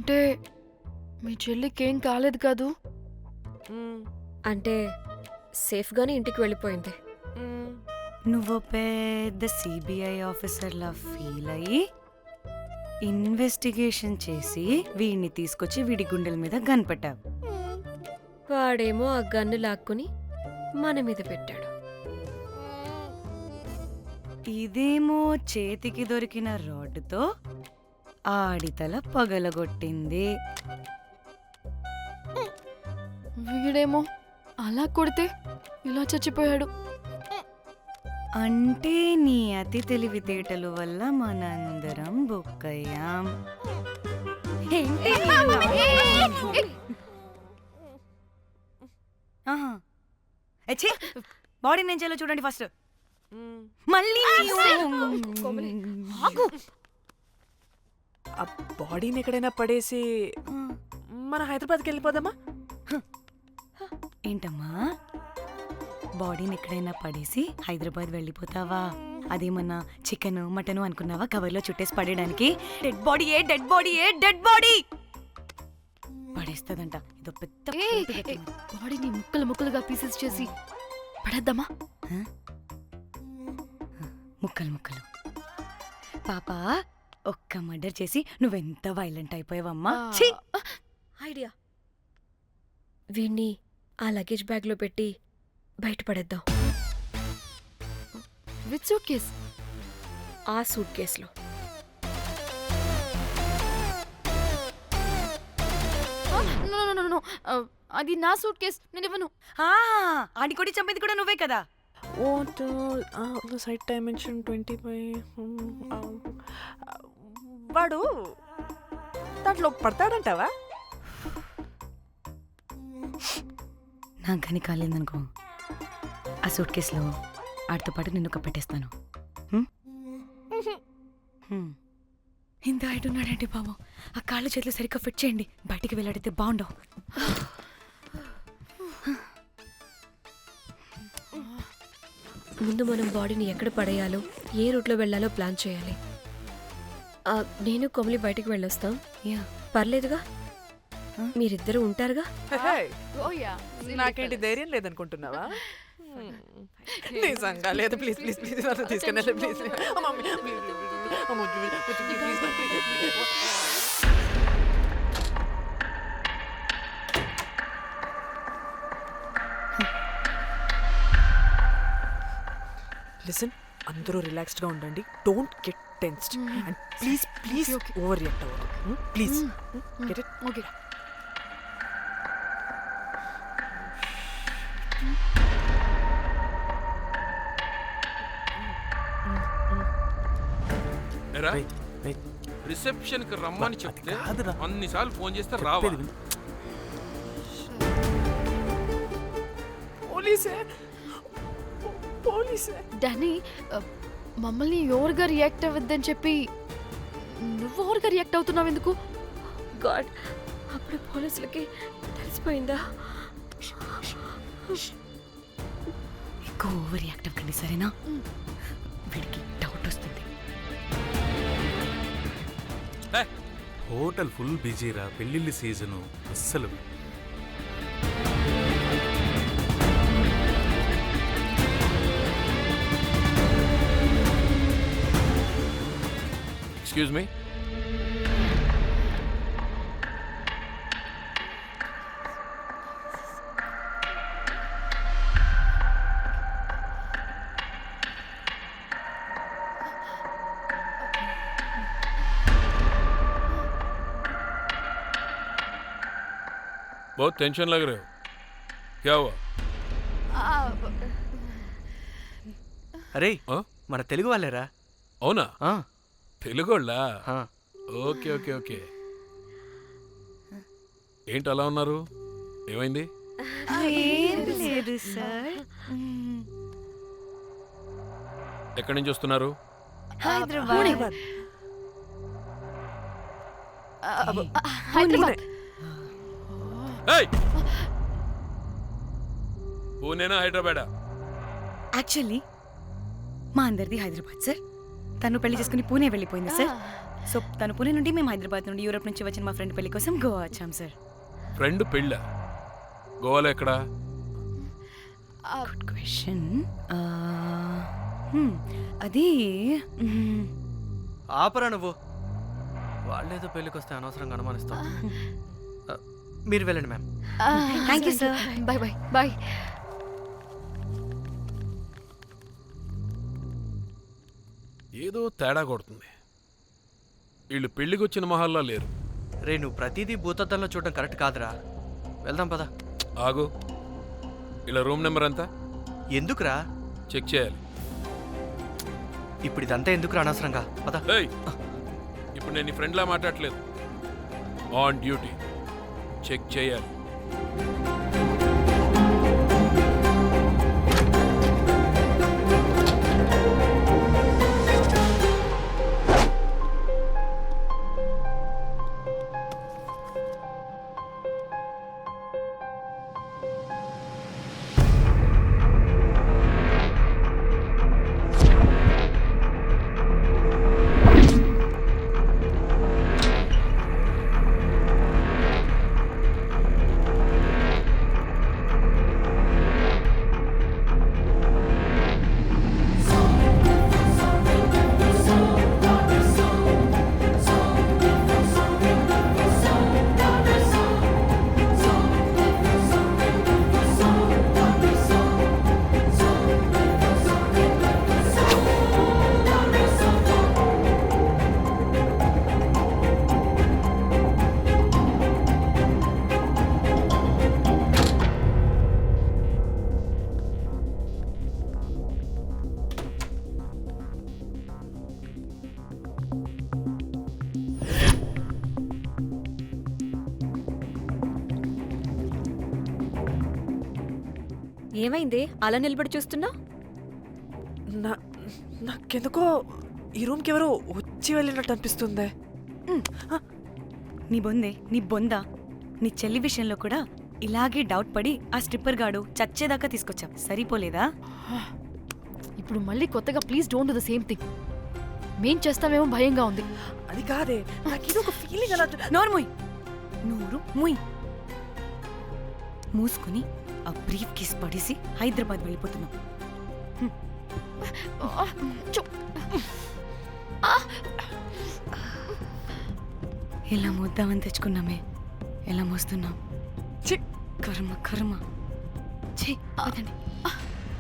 అంటే మీ చెల్లికేం కాలేదు కాదు? అంటే సేఫ్గానే ఇంటికి వెళ్ళిపోయింది. నువ్వు పెద్ద సిబిఐ ఆఫీసర్లా ఫీల్ అయ్యి ఇన్వెస్టిగేషన్ చేసి వీడిని తీసుకొచ్చి వీడి గుండెల మీద కనిపెట్టావు. వాడేమో ఆ గన్ను లాక్కుని మన మీద పెట్టాడు. ఇదేమో చేతికి దొరికిన రాడ్డుతో ఆడితల పగలగొట్టింది. వీడేమో అలా కొడితే ఇలా చచ్చిపోయాడు. అంటే నీ అతి తెలివితేటలు వల్ల మనందరం బుక్కయ్యాం. బాడీ నేను చేయాలో చూడండి ఫస్ట్. మళ్ళీ ఆ బాడీని ఎక్కడైనా పడేసి మన హైదరాబాద్కి వెళ్ళిపోదామా? ఏంటమ్మా, బాడీని ఎక్కడైనా పడేసి హైదరాబాద్ వెళ్ళిపోతావా? అదేమన్నా చికెన్ మటన్ అనుకున్నావా కవర్లో చుట్టేసి పడేయడానికి? డెడ్ బాడీ ఏ డెడ్ బాడీ ఏ డెడ్ బాడీ పడేస్తుందంట. ఇదో పెద్ద బాడీని ముక్కలు ముక్కలుగా పీసెస్ చేసి పడేద్దామా? ముక్కలు ముక్కలు. పాప, ఒక్క మర్డర్ చేసి నువ్వెంత వైలెంట్ అయిపోయావమ్మా. ఐడియా, వీణ్ణి ఆ లగేజ్ బ్యాగ్లో పెట్టి బయటపడేద్దాం. With suitcase? ఆ సూట్ కేసులో. అది నా సూట్ కేస్, నేను ఇవ్వను. ఆడి కొడి చంపేది కూడా నువ్వే కదా. Site dimension 25. వాడు దాంట్లో పడతాడంటావా? నాకు కానీ కాలేదనుకో, ఆ సూట్ కేసులో ఆడితో పాటు నిన్ను పెట్టేస్తాను. ఇంత హైట్ ఉన్నాడండి బాబు. ఆ కాళ్ళు చేతులు సరిగ్గా ఫిట్ చేయండి, బయటికి వెళ్ళాడితే బాగుండవు. ముందు మనం బాడీని ఎక్కడ పడేయాలో, ఏ రూట్లో వెళ్లాలో ప్లాన్ చేయాలి. నేను కొమలి బయటికి వెళ్ళొస్తాం. పర్లేదుగా, మీరిద్దరూ ఉంటారుగా. నాకేంటి ధైర్యం లేదనుకుంటున్నావా? నిజంగా లేదు. ప్లీజ్ ప్లీజ్ ప్లీజ్ తీసుకెళ్ళి ప్లీజ్. లిసన్, అందరూ రిలాక్స్డ్గా ఉండండి. Don't get tensed and please please overreact అవ్వదు. Please get it? Okay. Reception కి రమ్మని చెప్తే అన్నిసార్లు ఫోన్ చేస్తే రావా? పోలీసే పోలీసే. డానీ, మమ్మల్ని ఎవరుగా రియాక్ట్ అవ్వద్దని చెప్పి నువ్వు ఎవరుగా రియాక్ట్ అవుతున్నావు ఎందుకు? గాడ్, అప్పుడు పోలీసులకి తెలిసిపోయిందా? ఎక్కువ ఓవర్ రియాక్ట్ అవ్వకండి, సరేనా? వీడికి డౌట్ వస్తుంది. హోటల్ ఫుల్ బిజీరా, పెళ్ళిళ్ళ సీజను అస్సలు. Excuse me. बहुत टेंशन लग रहे हो, क्या हुआ? అరే, మన తెలుగు వాళ్ళేరా? అవునా? తెలుగోళ్ళా? Okay okay okay. ఏంటి అలా ఉన్నారు? ఏమైంది? లేదు సార్. ఎక్కడి నుంచి వస్తున్నారు? హైదరాబాద్. పూణేనా హైదరాబాదా? యాక్చువల్లీ మా అందరిది హైదరాబాద్ సార్. తను పెళ్లి చేసుకుని పూణే వెళ్ళిపోయింది సార్. సో తను పుణె నుండి, మేము హైదరాబాద్ నుండి, యూరోప్ నుంచి వచ్చిన మా ఫ్రెండ్ పెళ్లి కోసం గోవా వచ్చాం సార్. ఫ్రెండ్ పెళ్ళ గోవాలో ఎక్కడా? Good question. అది ఆపరా నువ్వు. వాళ్ళేదో పెళ్ళికి వస్తే అనవసరంగా అనుమానిస్తాం. మీరు వెళ్ళండి ma'am. Thank you, sir. Bye bye bye. ఏదో తేడా కొడుతుంది. వీళ్ళు పెళ్ళికి వచ్చిన మహల్లా లేరు. రే నువ్వు ప్రతిదీ భూతద్దంలో చూడడం కరెక్ట్ కాదురా. వెళ్దాం పదా. ఆగు, ఇలా రూమ్ నెంబర్ ఎంత ఎందుకురా? చెక్ చేయాలి. ఇప్పుడు ఇదంతా ఎందుకురా అనవసరంగా? పదా. ఏయ్, ఇప్పుడు నేను నీ ఫ్రెండ్లా మాట్లాడట్లేదు. ఆన్ డ్యూటీ చెక్ చేయాలి. ఏమైంది అలా నిలబడి చూస్తున్నా? నాకెందుకో ఈ రూమ్కి ఎవరో వచ్చి వెళ్ళినట్టు అనిపిస్తుంది. నీ బొందే, నీ బొందా, నీ చెల్లి విషయంలో కూడా ఇలాగే డౌట్ పడి ఆ స్ట్రిప్పర్ గాడు చచ్చేదాకా తీసుకొచ్చాం. సరిపోలేదా? ఇప్పుడు మళ్ళీ కొత్తగా please don't do the same thing. మేం చేస్తామేమో భయంగా ఉంది. అది కాదే, నాకేదో ఒక ఫీలింగ్ అలా. నోరు ముయ్, నోరు ముయ్. మూసుకుని ఆ బ్రీఫ్ కేస్ పడేసి హైదరాబాద్ వెళ్ళిపోతున్నాం. ఎలా మోద్దామని తెచ్చుకున్నామే, ఎలా మోస్తున్నాం. కర్మ కర్మ. ఛీ, వదండి.